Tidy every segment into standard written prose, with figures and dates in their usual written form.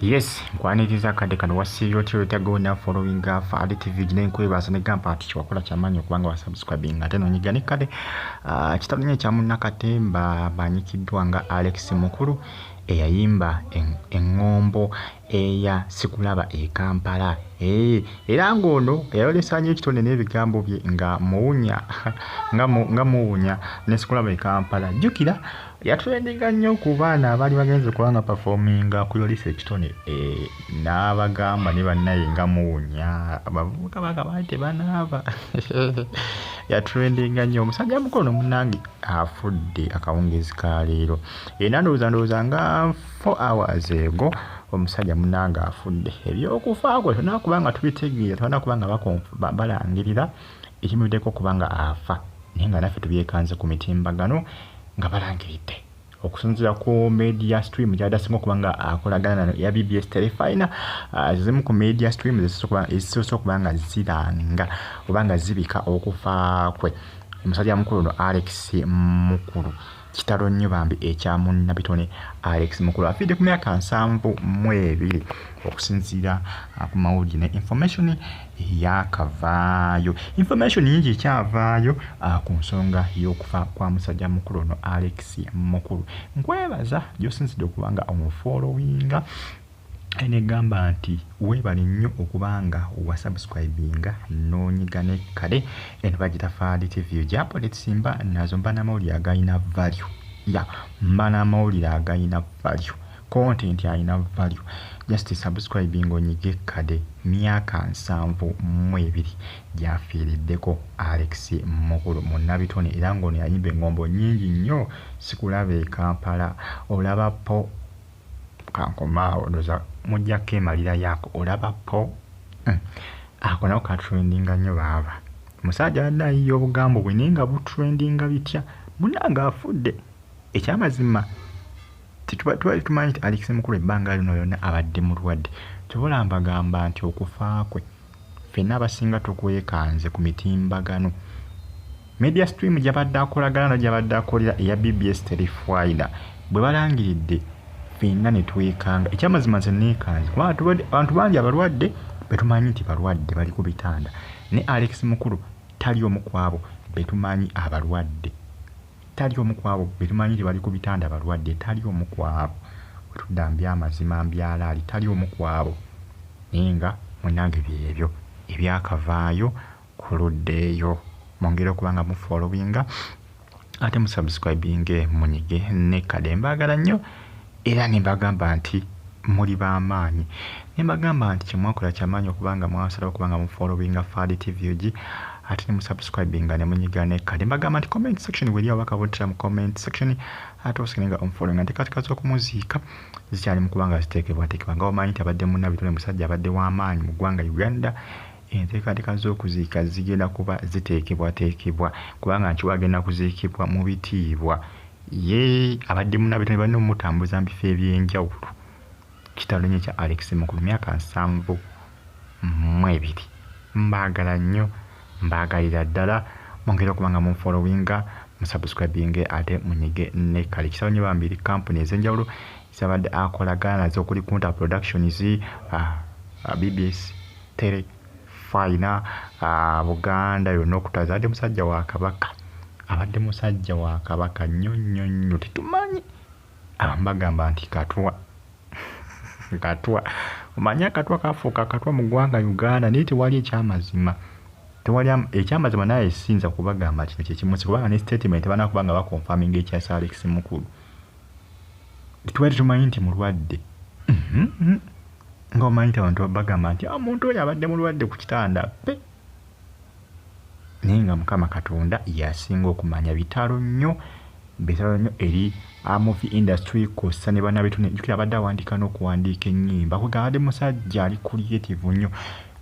Yes, nkwaniriza kade kano wasiyo tagona following Fadi TV gine nkwebasa ne gampa ati wakola kyamanyi okubanga wa subscribing ate nonyiga ne kade kitabunye kya Munnakatemba banyikiddwa nga Alex Mukulu eyayimba engombo eya Sikulaba e Kampala era ngono yayolesanya ekitone n'ebigambo bye nga muwunya nga muwunya ne Sikulaba e Kampala jukira yatrendinga nnyo ku baana abali bagenze kubanga performinga kuyolisa ekitone n'abagamba ne bannaye nga muwunya abavubuka bagabante banaaba yatrendinga nnyo omusajja mukulu munnange afudde akawungezi ka leero ndowooza nga 4 hours ago omusajja munnange afudde ebyokufa kwe tona kubanga tubitegeera tona kubanga balangirira ekimuddeko kubanga afa naye nga naffe tubyekanze ku mitimbagano nga balangiridde okusinziira ku media stream gyadasinga okubanga akolagana ya BBS Telefina zimu ku media stream ezisoose okubanga ziranga obanga zibika okufa kwe omusajja mukulu no Alex Mukulu kitalo nnyo bambi ekya munnabitone Alex Mukulu afidde ku myaka 72 okusinziira ku mawulire ne information yakavaayo information nyingi kyavaayo ku nsonga y'okufa kwa musajja mukulu no Alex Mukulu nkwebaza gyosinzidde okubanga omufollowinga enegamba nti webale nnyo okubanga wa subscribinga nonyiga ne kale enbagita Fadi TV japo letsimba nazo mbana mawulire agayina value mbana mawulire agayina value content ayina value just subscribing onyige kade myaka 72 jafiiriddeko Alex Mukulu munnabitone era ngono yayimba engombo nyingi nnyo Sikulaba e Kampala olabapo kankomaawo ndoza mujjako emalira yako olabapo ako nako katrendinga nnyo baaba musajja addayiyo obugambo bwe naye nga butrendinga bitya munnange afudde ekyamazima tumanyi nti Alex Mukulu ebbanga lino yonna abadde mulwadde tobola mbagamba nti okufa kwe ffenna abasinga tukwekanze ku mitimbagano media stream gyabadde akolagana gyabadde akolera eya BBS Telefina bwe balangiridde ffenna ne twekanga ekyamazima nze neekanze kuba abantu bangi abalwadde betumanyi nti balwadde bali ku bitanda ne Alex Mukulu tali omu kwabo betumanyi abalwadde tali omu kwabo betumanyi nti bali ku bitanda abalwadde tali omu kwabo wetuddambya amazima mbyalaali tali omu kwabo naye nga munnange byebyo ebyakavaayo ku luddeeyo mwongere okubanga mufollowinga ate musubscribinge munyige ne kade mbagala nnyo era nembagamba nti muli b'amaanyi nembagamba nti kyemwakola kyamaanyi okubanga mwasala okubanga mufollowinga Fadi TV ate ne musubscribinga ne munyiga ne kade mbagamba nti comment section weli abakabotera mu comment section ate osinga omufollowinga nti kati kazo okumuziika zikyali mu kubanga ziteekebwateekebwa nga omanyi nti abadde munnabitone musajja abadde w'amaanyi mu ggwanga Uganda enteekateeka z'okuziika zigenda kuba ziteekebwateekebwa kubanga nti wagenda kuziikibwa mu bitiibwa abadde munnabitone balina omumutambuza mu bifo ebyenjawulo kitalo nnyo kya Alex Mukulu myaka 72 mbaagala nnyo mbaagalira ddala mwongere okubanga munfollowinga musubscribinge ate munyige ne kale kitalo nnyo bambiri company ez'enjawulo zabadde akolagana nazo okuli Kunta Productions BBS Telefina Buganda yonna okutaza adde musajja wa Kabaka abadde musajja wa Kabaka nnyo tetumanyi abambagamba nti katwa omanyi akatwa kafuuka akatwa mu ggwanga Uganda naye tewali ekyamazima ekyamazima naye esinza kubagamba kino kyekimusi kubanga ne statement banakubanga bakonfaminga ekyasa Alex Mukulu tuwali tumanyi nti mulwadde nga omanyi nti abantu bagamba nti omuntu oyo abadde mulwadde ku kitanda naye nga Mukama Katonda yasinga okumanya bitalo nnyo eri movie industry kosa ne bannabitone jukira abadde awandiika n'okuwandiika ennyimba kugabadde musajja ali creative nnyo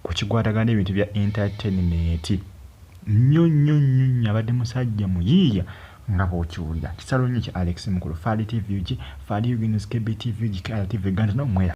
ku kikwatagana ebintu bya entertainment nnyo abadde musajja muyiiya nga bw'okiwulira kisalo nnyo kya Alex Mukulu Fadi TV Fadi News KBTV KLTV Uganda n'omwera